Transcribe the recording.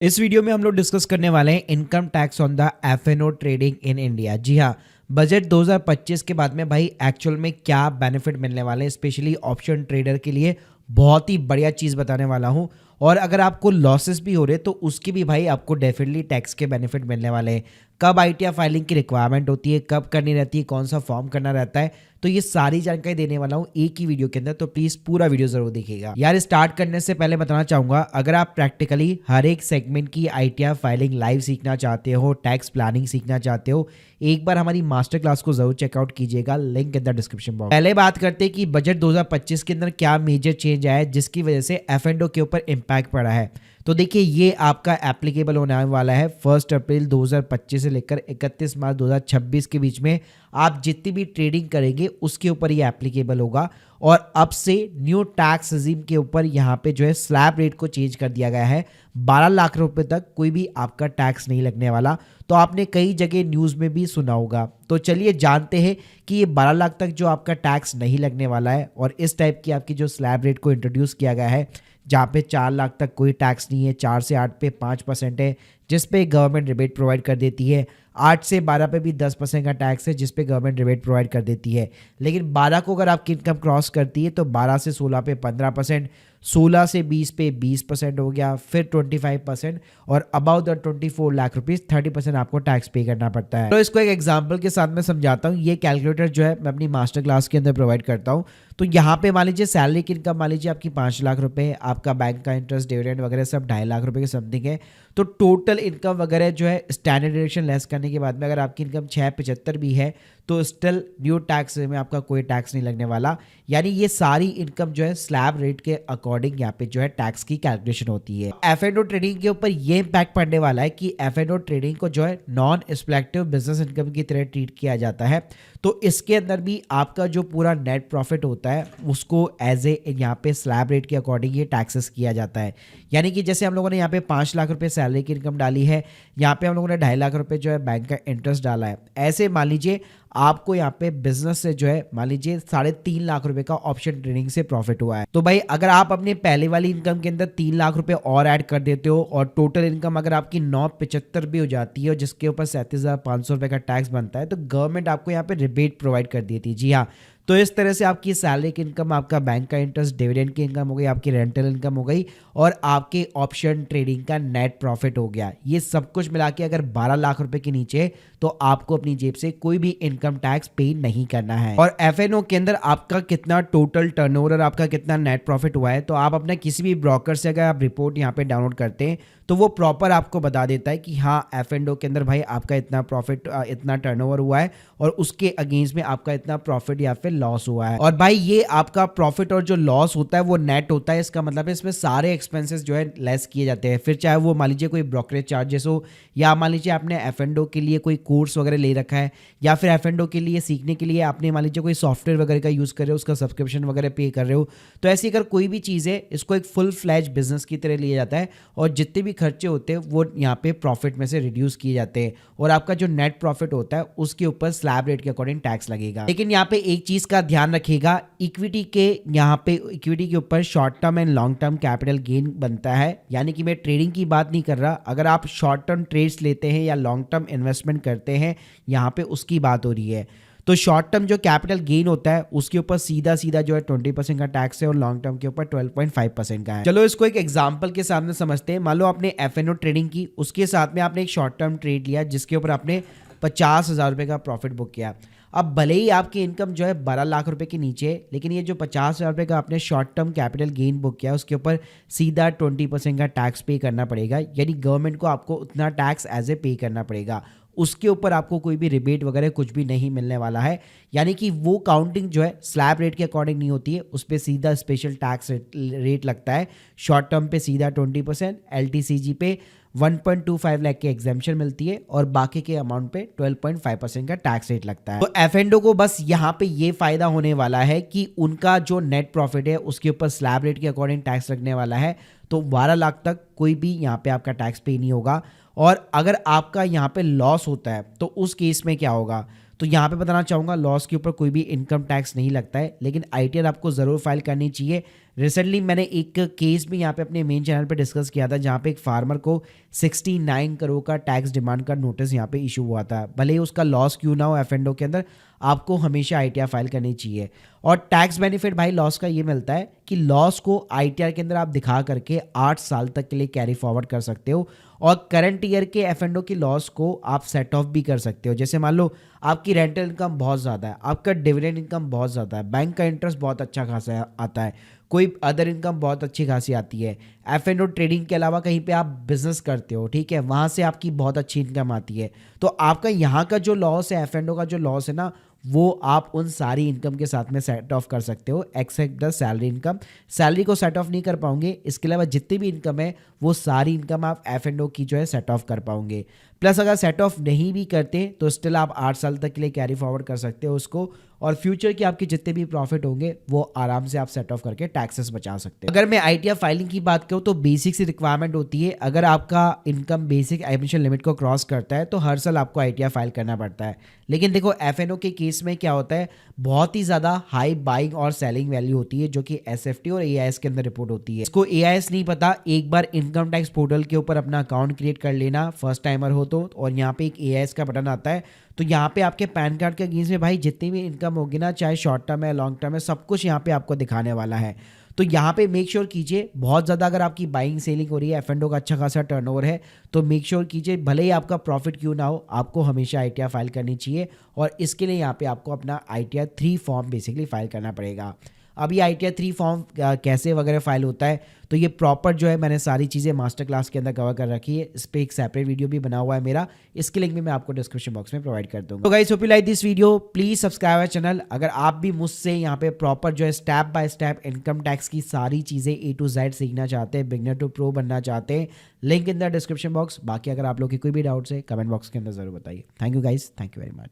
इस वीडियो में हम लोग डिस्कस करने वाले हैं income tax on the FNO trading in India. जी हाँ, बजट 2025 के बाद में भाई एक्चुअल में क्या बेनिफिट मिलने वाले हैं, स्पेशली ऑप्शन ट्रेडर के लिए बहुत ही बढ़िया चीज़ बताने वाला हूँ। और अगर आपको लॉसेस भी हो रहे तो उसकी भी भाई आपको डेफिनेटली टैक्स के बेनिफिट मिलने वाले हैं। कब आईटीआर फाइलिंग की रिक्वायरमेंट होती है, कब करनी रहती है, कौन सा फॉर्म करना रहता है, तो ये सारी जानकारी देने वाला हूँ एक ही वीडियो के अंदर। तो प्लीज पूरा वीडियो जरूर देखिएगा। यार स्टार्ट करने से पहले बताना चाहूंगा, अगर आप प्रैक्टिकली हर एक सेगमेंट की आईटीआर फाइलिंग लाइव सीखना चाहते हो, टैक्स प्लानिंग सीखना चाहते हो, एक बार हमारी मास्टर क्लास को जरूर चेकआउट कीजिएगा, link in the description box. पहले बात करते हैं कि बजट 2025 के अंदर क्या मेजर चेंज आया है जिसकी वजह से एफ&ओ के ऊपर इम्पैक्ट पड़ा है। तो देखिए, ये आपका एप्लीकेबल होने वाला है 1 अप्रैल 2025 से लेकर 31 मार्च 2026 के बीच में। आप जितनी भी ट्रेडिंग करेंगे उसके ऊपर ये एप्लीकेबल होगा। और अब से न्यू टैक्स रिजीम के ऊपर यहाँ पे जो है स्लैब रेट को चेंज कर दिया गया है। 12 लाख रुपए तक कोई भी आपका टैक्स नहीं लगने वाला। तो आपने कई जगह न्यूज़ में भी सुना होगा। तो चलिए जानते हैं कि ये 12 लाख तक जो आपका टैक्स नहीं लगने वाला है और इस टाइप की आपकी जो स्लैब रेट को इंट्रोड्यूस किया गया है, जहाँ पे 4 लाख तक कोई टैक्स नहीं है, 4 से 8 पे 5% है जिस पे गवर्नमेंट रिबेट प्रोवाइड कर देती है, 8 से 12 पे भी 10% का टैक्स है जिस पे गवर्नमेंट रिबेट प्रोवाइड कर देती है। लेकिन 12 को अगर आपकी इनकम क्रॉस करती है तो 12 से 16 पे 15%, 16 से 20 पे 20% हो गया, फिर 25%, और अबाउट द 24 लाख रुपीज 30% आपको टैक्स पे करना पड़ता है। तो इसको एक एग्जांपल के साथ मैं समझाता हूँ। ये कैलकुलेटर जो है मैं अपनी मास्टर क्लास के अंदर प्रोवाइड करता हूँ। तो यहाँ पे मान लीजिए सैलरी की इनकम मान लीजिए आपकी 5 लाख रुपए है, आपका बैंक का इंटरेस्ट डिविडेंड वगैरह सब 2.5 लाख रुपए के समथिंग है। तो टोटल इनकम वगैरह जो है स्टैंडर्ड डिडक्शन लेस करने के बाद में अगर आपकी इनकम 675 भी है तो स्टिल न्यू टैक्स में आपका कोई टैक्स नहीं लगने वाला। यानी ये सारी इनकम जो है स्लैब रेट के अकॉर्डिंग यहाँ पे जो है टैक्स की कैलकुलेशन होती है। एफ&ओ ट्रेडिंग के ऊपर ये इंपैक्ट पड़ने वाला है कि एफ&ओ ट्रेडिंग को जो है नॉन स्पेक्टिव बिजनेस इनकम की तरह ट्रीट किया जाता है। तो इसके अंदर भी आपका जो पूरा नेट प्रॉफिट होता है उसको एज ए यहाँ पे स्लैब रेट के अकॉर्डिंग ये टैक्सेस किया जाता है। यानी कि जैसे हम लोगों ने यहाँ पे 5 लाख रुपए सैलरी की इनकम डाली है, यहाँ पे हम लोगों ने 2.5 लाख रुपए जो है बैंक का इंटरेस्ट डाला है, ऐसे मान लीजिए आपको यहाँ पे बिजनेस से जो है मान लीजिए 3.5 लाख रुपए का ऑप्शन ट्रेडिंग से प्रॉफिट हुआ है। तो भाई अगर आप अपने पहले वाली इनकम के अंदर 3 लाख रुपए और ऐड कर देते हो और टोटल इनकम अगर आपकी 975 भी हो जाती है और जिसके ऊपर 37,500 रुपए का टैक्स बनता है, तो गवर्नमेंट आपको यहाँ पे रिबेट प्रोवाइड कर दी थी। जी हाँ, तो इस तरह से आपकी सैलरी की इनकम, आपका बैंक का इंटरेस्ट, डिविडेंड की इनकम हो गई, आपकी रेंटल इनकम हो गई और आपके ऑप्शन ट्रेडिंग का नेट प्रॉफिट हो गया। ये सब कुछ मिला के अगर 12 लाख रुपए के नीचे तो आपको अपनी जेब से कोई भी इनकम टैक्स पे नहीं करना है। और एफ&ओ के अंदर आपका कितना टोटल टर्नओवर और आपका कितना नेट प्रॉफिट हुआ है, तो आप अपना किसी भी ब्रोकर से अगर आप रिपोर्ट यहाँ पे डाउनलोड करते हैं तो वो प्रॉपर आपको बता देता है कि हाँ एफ&ओ के अंदर भाई आपका इतना प्रॉफिट, इतना टर्नओवर हुआ है और उसके अगेंस्ट में आपका इतना प्रॉफिट या फिर लॉस हुआ है। और भाई ये आपका प्रॉफिट और जो लॉस होता है वो नेट होता है। इसका मतलब है इसमें सारे एक्सपेंसेस जो है लेस किए जाते हैं। फिर चाहे वो मान लीजिए कोई ब्रोकरेज चार्जेस हो, या मान लीजिए आपने एफ&ओ के लिए कोई कोर्स वगैरह ले रखा है, या फिर एफ&ओ के लिए सीखने के लिए आपने मान लीजिए कोई सॉफ्टवेयर वगैरह का यूज़ कर रहे हो, उसका सब्सक्रिप्शन वगैरह पे कर रहे हो, तो ऐसी अगर कोई भी चीज़ है इसको एक फुल फ्लैज बिजनेस की तरह लिया जाता है और जितने भी खर्चे होते हैं वो यहाँ पे प्रॉफिट में से रिड्यूस किए जाते हैं और आपका जो नेट प्रॉफिट होता है उसके ऊपर स्लैब रेट के अकॉर्डिंग टैक्स लगेगा। लेकिन यहाँ पे एक चीज का ध्यान रखिएगा, इक्विटी के यहाँ पे इक्विटी के ऊपर short term and long term capital gain बनता है। यानी कि मैं ट्रेडिंग की बात नहीं कर रहा, अगर आप शॉर्ट टर्म ट्रेड्स लेते हैं या लॉन्ग टर्म इन्वेस्टमेंट करते हैं यहाँ पे उसकी बात हो रही है। तो शॉर्ट टर्म जो कैपिटल गेन होता है उसके ऊपर सीधा सीधा जो है 20% का टैक्स है और लॉन्ग टर्म के ऊपर 12.5% का है। चलो इसको एक एग्जांपल के सामने समझते हैं। मान लो आपने एफ&ओ ट्रेडिंग की, उसके साथ में आपने एक शॉर्ट टर्म ट्रेड लिया जिसके ऊपर आपने 50,000 रुपए का प्रॉफिट बुक किया। अब भले ही आपकी इनकम जो है 12 लाख रुपए के नीचे, लेकिन ये जो 50,000 रुपए का आपने short term capital gain book किया उसके ऊपर सीधा 20% का टैक्स पे करना पड़ेगा। यानी गवर्नमेंट को आपको उतना टैक्स एज ए पे करना पड़ेगा, उसके ऊपर आपको कोई भी रिबेट वगैरह कुछ भी नहीं मिलने वाला है। यानी कि वो काउंटिंग जो है स्लैब रेट के अकॉर्डिंग नहीं होती है, उस पर सीधा स्पेशल टैक्स रेट लगता है। शॉर्ट टर्म पे सीधा 20%, एलटीसीजी पे 1.25 लाख की एग्जाम्पशन मिलती है और बाकी के अमाउंट पे 12.5% का टैक्स रेट लगता है। तो एफ&ओ को बस यहाँ पे ये फायदा होने वाला है कि उनका जो नेट प्रॉफिट है उसके ऊपर स्लैब रेट के अकॉर्डिंग टैक्स लगने वाला है। तो 12 लाख तक कोई भी यहाँ पे आपका टैक्स पे नहीं होगा। और अगर आपका यहाँ पे लॉस होता है तो उस केस में क्या होगा, तो यहाँ पे बताना चाहूँगा लॉस के ऊपर कोई भी इनकम टैक्स नहीं लगता है, लेकिन आईटीआर आपको ज़रूर फाइल करनी चाहिए। रिसेंटली मैंने एक केस भी यहाँ पे अपने मेन चैनल पे डिस्कस किया था, जहाँ पे एक फार्मर को 69 करोड़ का टैक्स डिमांड का नोटिस यहाँ पे इशू हुआ था। भले ही उसका लॉस क्यों ना हो एफ के अंदर, आपको हमेशा आईटीआर फाइल करनी चाहिए। और टैक्स बेनिफिट भाई लॉस का ये मिलता है कि लॉस को आईटीआर के अंदर आप दिखा करके 8 साल तक के लिए कैरी फॉरवर्ड कर सकते हो, और करंट ईयर के एफ की लॉस को आप सेट ऑफ भी कर सकते हो। जैसे मान लो आपकी रेंटल इनकम बहुत ज़्यादा है, आपका डिविडेंड इनकम बहुत ज़्यादा है, बैंक का इंटरेस्ट बहुत अच्छा खासा आता है, कोई अदर इनकम बहुत अच्छी खासी आती है, एफ ट्रेडिंग के अलावा कहीं पे आप बिजनेस करते हो, ठीक है, वहाँ से आपकी बहुत अच्छी इनकम आती है, तो आपका यहाँ का जो लॉस है, एफ का जो लॉस है ना, वो आप उन सारी इनकम के साथ में सेट ऑफ कर सकते हो, except the salary income. Salary को सेट ऑफ नहीं कर पाओगे, इसके अलावा जितनी भी इनकम है वो सारी इनकम आप एफ की जो है सेट ऑफ कर पाओगे। प्लस अगर सेट ऑफ नहीं भी करते तो स्टिल आप 8 साल तक के लिए कैरी फॉरवर्ड कर सकते हो उसको, और फ्यूचर के आपके जितने भी प्रॉफिट होंगे वो आराम से आप सेट ऑफ करके टैक्सेस बचा सकते हो। अगर मैं आईटीआर फाइलिंग की बात करूँ तो बेसिक सी रिक्वायरमेंट होती है, अगर आपका इनकम बेसिक एमिशन लिमिट को क्रॉस करता है तो हर साल आपको आईटीआर फाइल करना पड़ता है। लेकिन देखो एफएनओ के केस में क्या होता है, बहुत ही ज़्यादा हाई बाइंग और सेलिंग वैल्यू होती है जो कि एसएफटी और एआईएस के अंदर रिपोर्ट होती है। इसको एआईएस नहीं पता, एक बार इनकम टैक्स पोर्टल के ऊपर अपना अकाउंट क्रिएट कर लेना फर्स्ट टाइमर हो तो, और यहाँ पे एक एआईएस का बटन आता है, तो यहाँ पे आपके पैन कार्ड के अगेंस्ट में भाई जितनी भी इनकम होगी ना, चाहे शॉर्ट टर्म है लॉन्ग टर्म है, सब कुछ यहाँ पे आपको दिखाने वाला है। तो यहाँ पे मेक श्योर कीजिए, बहुत ज़्यादा अगर आपकी बाइंग सेलिंग हो रही है, एफ का अच्छा खासा टर्नओवर है, तो मेक श्योर कीजिए भले ही आपका प्रॉफिट क्यों ना हो, आपको हमेशा आईटीआर फाइल करनी चाहिए। और इसके लिए यहाँ पे आपको अपना आईटीआर 3 फॉर्म बेसिकली फाइल करना पड़ेगा। अब ये आईटीआर 3 फॉर्म कैसे वगैरह फाइल होता है, तो ये प्रॉपर जो है मैंने सारी चीज़ें मास्टर क्लास के अंदर कवर कर रखी है, इस पर एक सेपरेट वीडियो भी बना हुआ है मेरा, इसके लिंक भी मैं आपको डिस्क्रिप्शन बॉक्स में प्रोवाइड कर दूंगा। तो guys hope you like this video, please subscribe our channel. अगर आप भी मुझसे यहाँ पे प्रॉपर जो है step by step income tax की सारी चीज़ें A to Z सीखना चाहते हैं, बिगनर टू प्रो बनना चाहते हैं, link in the description box. बाकी अगर आप लोग की कोई भी डाउट्स है कमेंट बॉक्स के अंदर जरूर बताइए। Thank you guys, thank you very much.